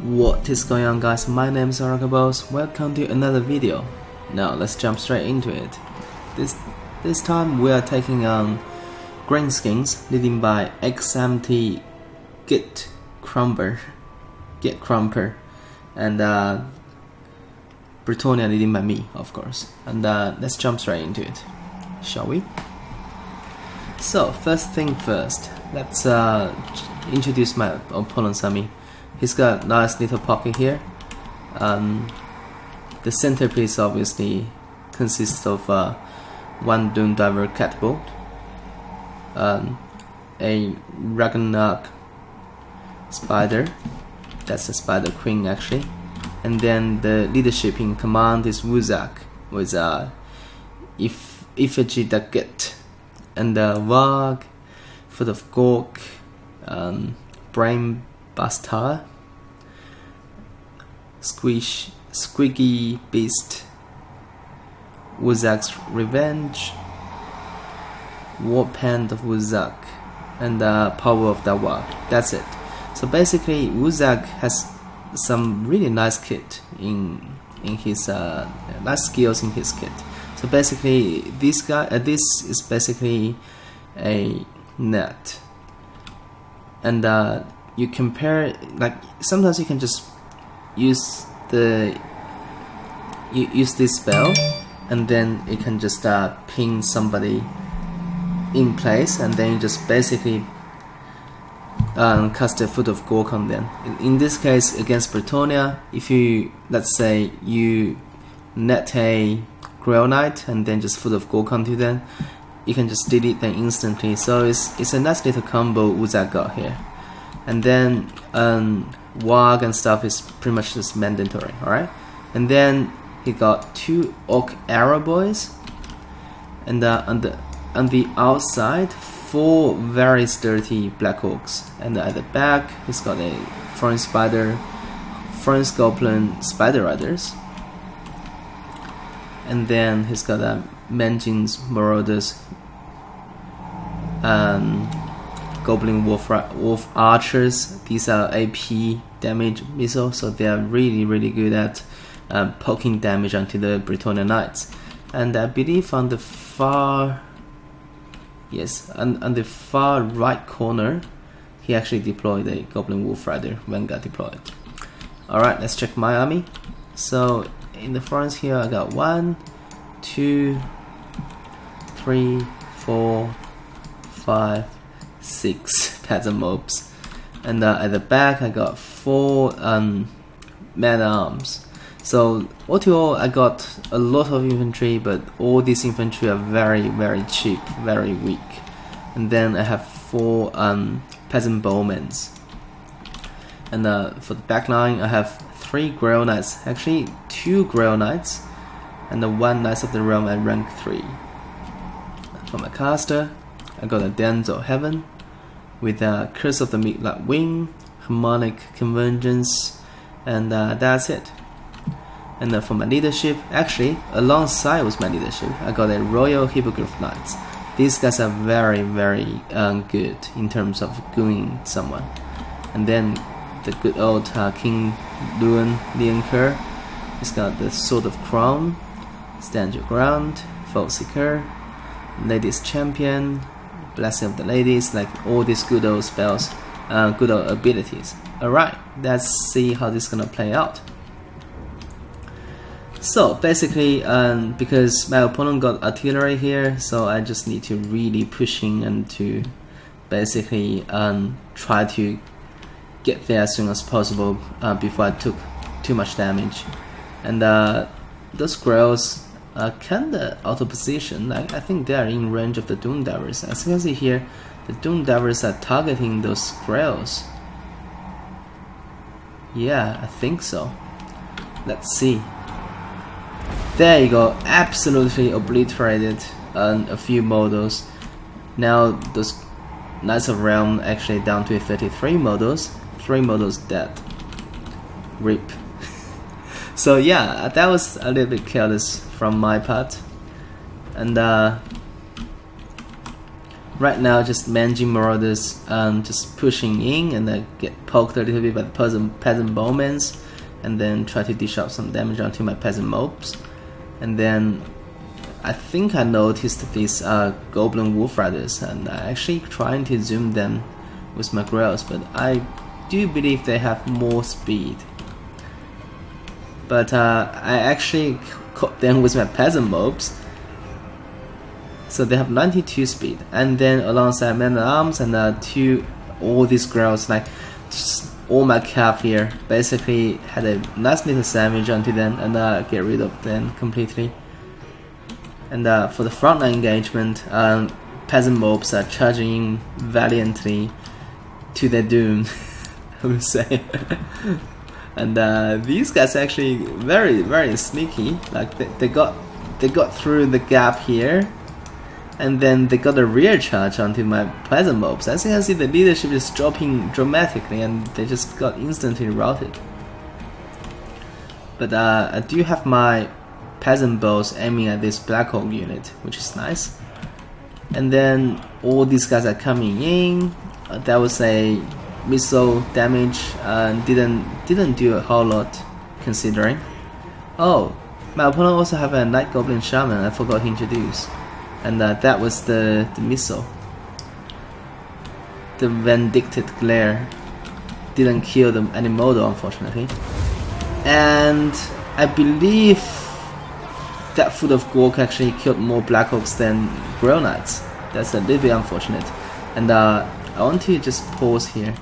What is going on, guys? My name is Boss. Welcome to another video. Now let's jump straight into it. This time we are taking on Greenskins, leading by XMT Git Krumper, and Bretonnia leading by me, of course. And let's jump straight into it, shall we? So first thing first, let's introduce my opponent Sammy. He's got a nice little pocket here. The centerpiece obviously consists of one Doom Diver catapult, a Ragnarok spider, that's a spider queen actually, and then the leadership in command is Wuzak with effigy the Git, and Varg, foot of Gork, brain Bastard, Squeaky Beast, Wuzak's Revenge, Warpend of Wuzak, and Power of the Warg. That's it. So basically, Wuzak has some really nice kit in his nice skills in his kit. So basically, this is basically a net, and you compare, like sometimes you can just use this spell, and then you can just pin somebody in place, and then you just basically cast a foot of Gork on them. In this case, against Bretonnia, if you, let's say you net a Grail Knight and then just foot of Gork onto them, you can just delete them instantly. So it's a nice little combo Wuzak got here. And then Warg and stuff is pretty much just mandatory, alright? And then he got two Orc Arrow Boys, and on the outside, 4 very sturdy Black Orcs, and at the back he's got a Foreign Goblin Spider Riders, and then he's got a Menjins Marauders, Goblin Wolf Archers. These are AP damage missiles, so they are really good at poking damage onto the Bretonnia Knights. And I believe on the far, yes, on the far right corner, he actually deployed a Goblin Wolf Rider, Vanguard deployed. Alright, let's check my army. So in the front here, I got 1, 2, 3, 4, 5, 6 peasant mobs, and at the back I got 4 man-at-arms. So all to all, I got a lot of infantry, but all these infantry are very cheap, very weak. And then I have 4 peasant bowmen. And for the back line, I have 3 Grail Knights, actually 2 Grail Knights, and 1 Knights of the Realm at rank 3. For my caster, I got a Denzel Heaven with a Curse of the Midnight Wing, Harmonic Convergence, and that's it. And for my leadership, actually alongside with my leadership, I got a Royal Hippogriff Knights. These guys are very good in terms of gooing someone. And then the good old King Leon Kerr, he's got the Sword of Crown, Stand Your Ground, Foe Seeker, Ladies Champion, Blessing of the Ladies, like all these good old spells, good old abilities. Alright, let's see how this is gonna play out. So basically, because my opponent got artillery here, so I just need to really push in and to basically try to get there as soon as possible before I took too much damage. And those Grails are kinda out of position. I think they are in range of the Doom Divers. As you can see here, the Doom Divers are targeting those Grails. Yeah, I think so. Let's see. There you go, absolutely obliterated a few models. Now those Knights of Realm actually down to 33 models, 3 models dead. RIP. So yeah, that was a little bit careless from my part. And right now just managing marauders, just pushing in, and then get poked a little bit by the peasant bowmen, and then try to dish out some damage onto my peasant mobs. And then I think I noticed these goblin wolf riders, and I'm actually trying to zoom them with my grails, but I do believe they have more speed. But I actually caught them with my peasant mobs, so they have 92 speed. And then alongside men-at-arms and all these grails, like just all my cav here, basically had a nice little sandwich onto them and get rid of them completely. And for the frontline engagement, peasant mobs are charging in valiantly to their doom, I would say. And these guys are actually very sneaky. Like they got through the gap here, and then they got a rear charge onto my peasant mobs. As you can see, the leadership is dropping dramatically, and they just got instantly routed. But I do have my peasant bows aiming at this Black Hawk unit, which is nice. And then all these guys are coming in. That was a missile damage, didn't do a whole lot considering. Oh, my opponent also have a Night Goblin Shaman I forgot to introduce, and that was the missile. The Vindicted Glare didn't kill the Animodo, unfortunately. And I believe that Foot of Gork actually killed more Black Hawks than Grail Knights. That's a little bit unfortunate. And I want to just pause here.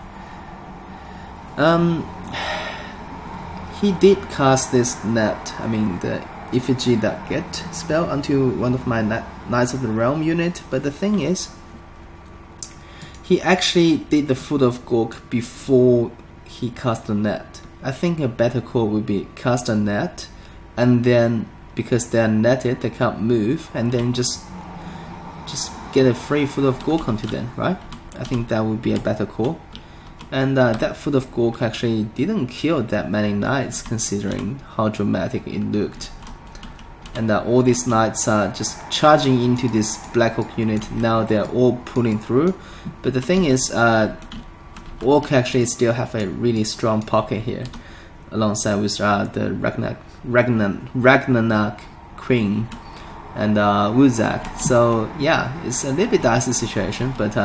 He did cast this net, the Effigy that Git spell onto one of my Knights of the Realm unit, but the thing is, he actually did the Foot of Gork before he cast the net. I think a better call would be cast a net, and then because they're netted, they can't move, and then just get a free Foot of Gork onto them, right? I think that would be a better call. And that Foot of Gork actually didn't kill that many knights, considering how dramatic it looked. And all these knights are just charging into this Black Hawk unit. Now they're all pulling through. But the thing is, Orc actually still have a really strong pocket here, alongside with the Ragnarok Queen and Wuzak. So yeah, it's a little bit dicey situation, but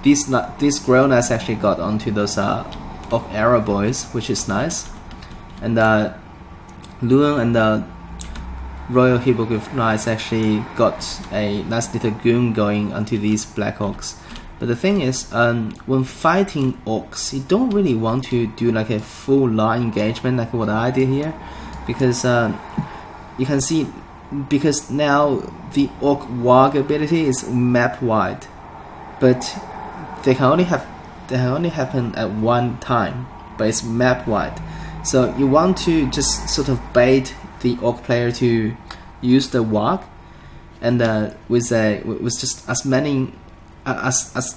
these Grail Knights actually got onto those Orc Arrow boys, which is nice. And Luan and the Royal Hippogriff Knights actually got a nice little goon going onto these Black Orcs. But the thing is, when fighting Orcs, you don't really want to do like a full line engagement like what I did here, because you can see, because now the Orc Warg ability is map wide, but they can only happen at one time, but it's map wide. So you want to just sort of bait the Orc player to use the Warg, and with just as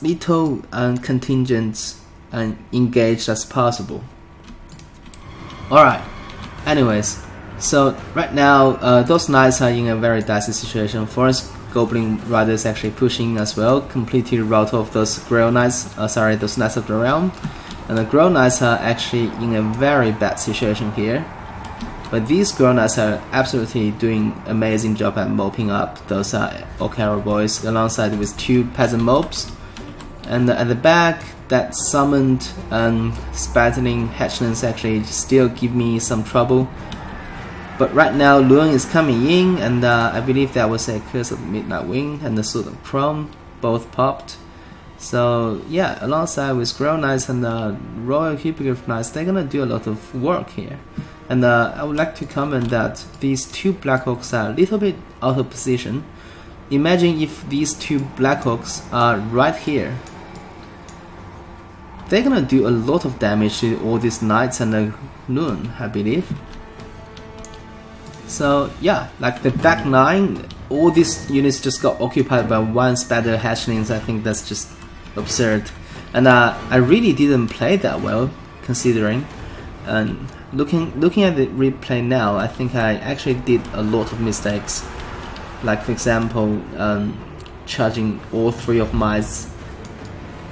little contingents engaged as possible. Alright, anyways, so right now those knights are in a very dicey situation. Forest Goblin Riders actually pushing as well, completely rout off those Grail Knights, those Knights of the Realm. And the Grail Knights are actually in a very bad situation here. But these Grail Knights are absolutely doing amazing job at moping up those Orc Arrow boys, alongside with two peasant mobs. And at the back, that summoned spattering hatchlings actually still give me some trouble. But right now, Luan is coming in, and I believe that was a Curse of the Midnight Wind and the Sword of Chrome, both popped. So yeah, alongside with Grail Knights and Royal Hippogriff Knights, they're gonna do a lot of work here. And I would like to comment that these two Black Hawks are a little bit out of position. Imagine if these two Black Hawks are right here. They're gonna do a lot of damage to all these Knights and the Luan, I believe. So yeah, like the back 9, all these units just got occupied by one spatter hatchlings. I think that's just absurd. And I really didn't play that well, considering. And looking at the replay now, I think I actually did a lot of mistakes. Like for example, charging all 3 of mice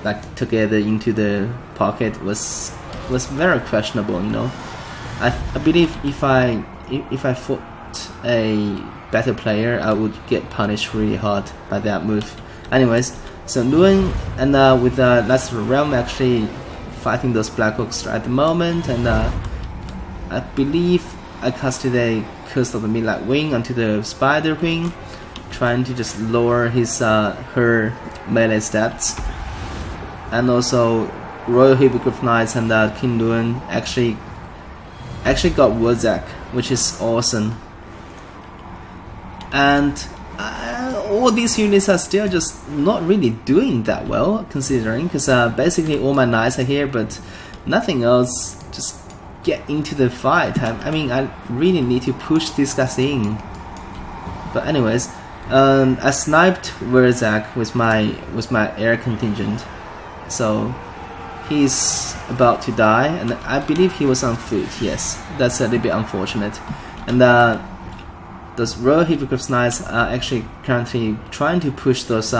like together into the pocket was very questionable, you know. I believe if I fought a better player, I would get punished really hard by that move. Anyways, so Nguyen and with Last Realm actually fighting those Black Orcs at the moment, and I believe I casted a Curse of the Midnight Wing onto the Spider Queen, trying to just lower his her melee stats. And also Royal Hippogriff Knights and King Nguyen actually got Wozak, which is awesome. And all these units are still just not really doing that well, considering, because basically all my knights are here, but nothing else just get into the fight. I mean, I really need to push these guys in. But anyways, I sniped Wozak with my air contingent, so he's about to die, and I believe he was on foot. Yes, that's a little bit unfortunate. And those Royal Hippogriff Knights are actually currently trying to push those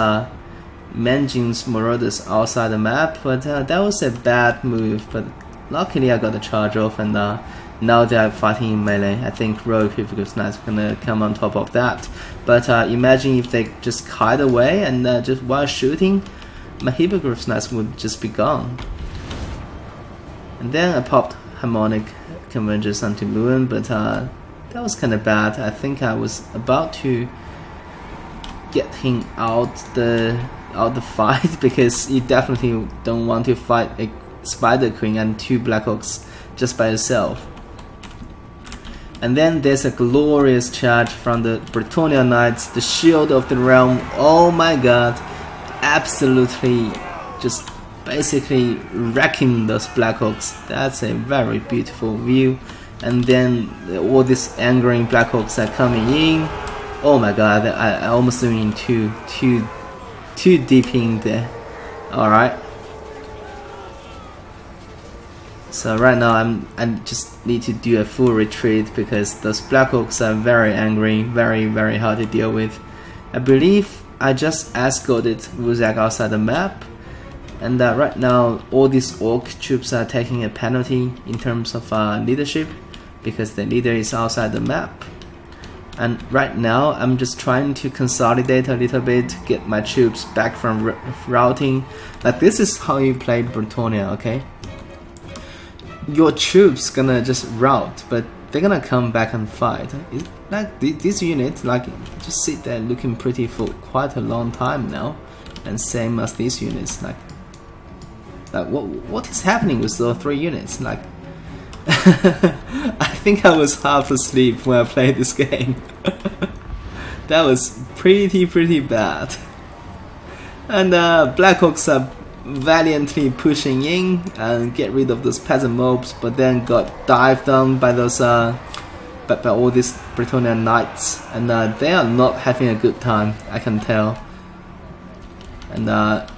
Manjin's Marauders outside the map, but that was a bad move. But luckily I got a charge off, and now they are fighting in melee. I think Royal Hippogriff Knights are gonna come on top of that. But imagine if they just kite away, and just while shooting, my Hippogriff Knights would just be gone. And then I popped Harmonic Convergence onto Nguyen, but that was kind of bad. I think I was about to get him out the fight, because you definitely don't want to fight a Spider Queen and 2 Black Orcs just by yourself. And then there's a glorious charge from the Bretonnia Knights, the Shield of the Realm. Oh my god, absolutely just basically wrecking those Black Orcs. That's a very beautiful view. And then all these angering Black Orcs are coming in. Oh my god, I almost went in too deep in there. Alright. So right now I just need to do a full retreat, because those Black Orcs are very angry, very hard to deal with. I believe I just escorted Wozak outside the map, and right now all these Orc troops are taking a penalty in terms of leadership, because the leader is outside the map. And right now I'm just trying to consolidate a little bit, get my troops back from routing. Like, this is how you play Bretonnia, okay? Your troops gonna just route, but they're gonna come back and fight. Like these units, like, just sit there looking pretty for quite a long time now, and same as these units. Like what is happening with those 3 units? Like, I think I was half asleep when I played this game. That was pretty bad. And Black Orcs are valiantly pushing in and get rid of those peasant mobs, but then got dived on by those by all these Bretonnia Knights, and they are not having a good time, I can tell. And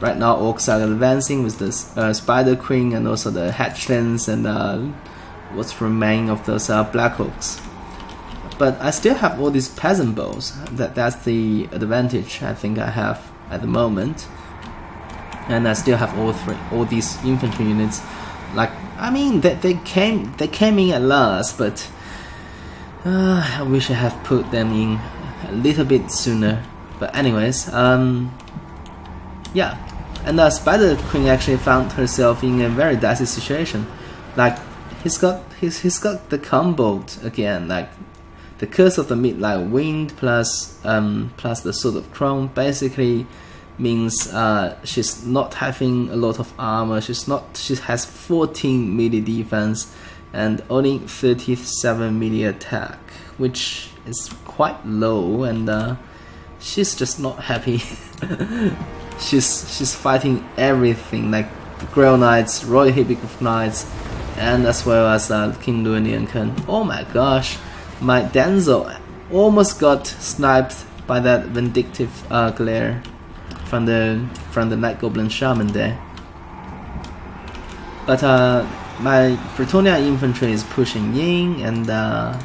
right now Orcs are advancing with the Spider Queen and also the Hatchlings and what's remaining of those Black Orcs. But I still have all these peasant bows. That's the advantage I think I have at the moment. And I still have all these infantry units. Like, I mean, they came in at last, but I wish I have put them in a little bit sooner. But anyways, yeah. And Spider Queen actually found herself in a very dicey situation. Like, he's got the combo again, like the Curse of the Midnight Wind plus the Sword of Chrome. Basically means she's not having a lot of armor. She has 14 melee defense and only 37 melee attack, which is quite low, and she's just not happy. she's fighting everything, like the Grail Knights, Royal Hippogriff Knights, and as well as King Nguyen. Oh my gosh, my Denzel almost got sniped by that vindictive glare from the Night Goblin Shaman there. But my Bretonnia infantry is pushing in, and I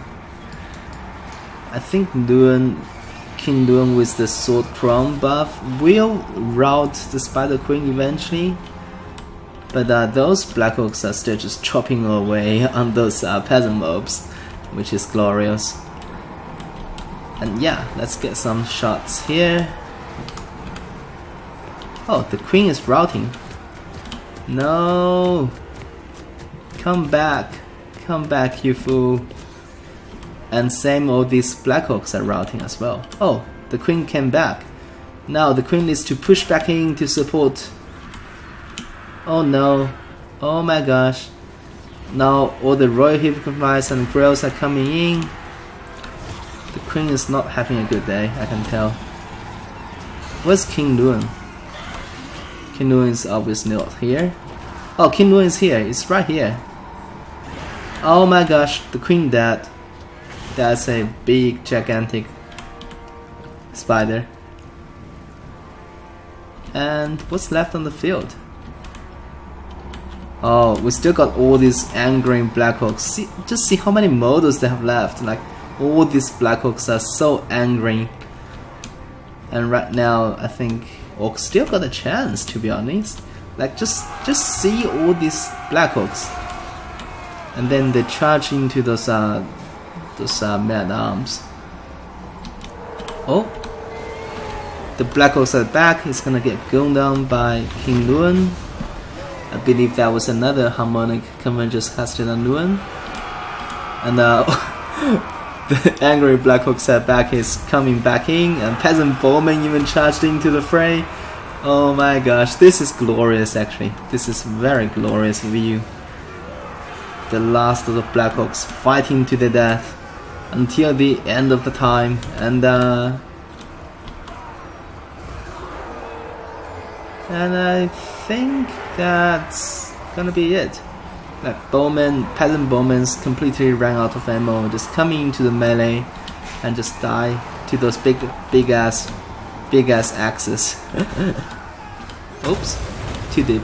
think Nguyen King Luan with the Sword Crown buff will rout the Spider Queen eventually, but those Black Orcs are still just chopping away on those peasant mobs, which is glorious. And yeah, let's get some shots here. Oh, the Queen is routing. No! Come back, you fool. And same all these Black Orcs are routing as well. Oh, the Queen came back. Now the Queen needs to push back in to support. Oh no. Oh my gosh. Now all the Royal Hippogriffs and Grails are coming in. The Queen is not having a good day, I can tell. Where's King Luan? King Luan is obviously not here. Oh, King Luan is here. It's right here. Oh my gosh, the Queen dead. That's a big, gigantic spider. And what's left on the field? Oh, we still got all these angry Black Orcs. Just see how many models they have left. Like, all these Black Orcs are so angry. And right now, I think Orcs still got a chance, to be honest. Like, just see all these Black Orcs. And then they charge into those man-at-arms. Oh, the Black Orcs are back. It's gonna get gunned down by King Luan. I believe that was another harmonic convergence casted on Luan. And the angry Black Orcs are back is coming back in, and Peasant Bowman even charged into the fray. Oh my gosh, this is glorious actually. This is very glorious view. The last of the Black Orcs fighting to the death until the end of the time, and I think that's gonna be it. Like Peasant Bowman's completely ran out of ammo, just coming into the melee and just die to those big ass axes. Oops, too deep.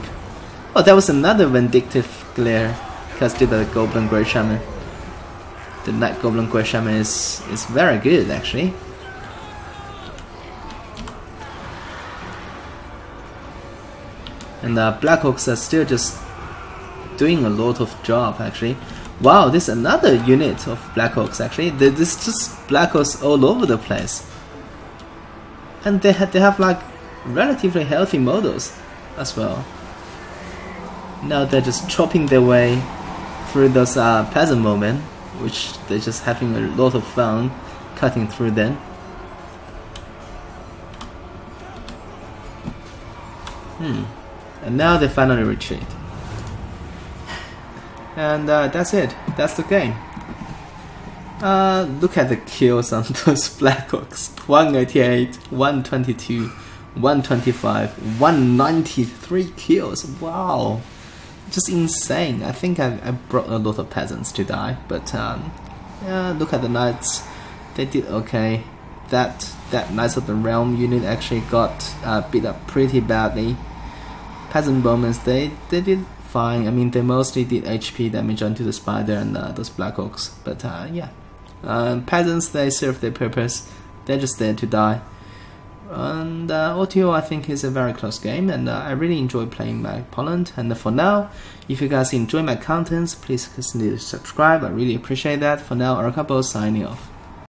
Oh, that was another vindictive glare casted by the Goblin Grey Shaman. The Night Goblin Grey Shaman is very good actually. And Black Orcs are still just doing a lot of job actually. Wow, there's another unit of Black Orcs actually. There's just Black Orcs all over the place. And they have like relatively healthy models as well. Now they're just chopping their way through those peasant moment, which they're just having a lot of fun cutting through them. And now they finally retreat. And that's it. That's the game. Look at the kills on those Black Orcs. 188, 122, 125, 193 kills. Wow. Just insane. I think I brought a lot of peasants to die, but yeah, look at the knights. They did okay. That Knights of the Realm unit actually got beat up pretty badly. Peasant Bowmen, they did fine. I mean, they mostly did HP damage onto the spider and those Black Orcs, but yeah. Peasants, they serve their purpose. They're just there to die. And OTO, I think, is a very close game, and I really enjoy playing my opponent. And for now, if you guys enjoy my contents, please consider subscribe. I really appreciate that. For now, Arcabo signing off.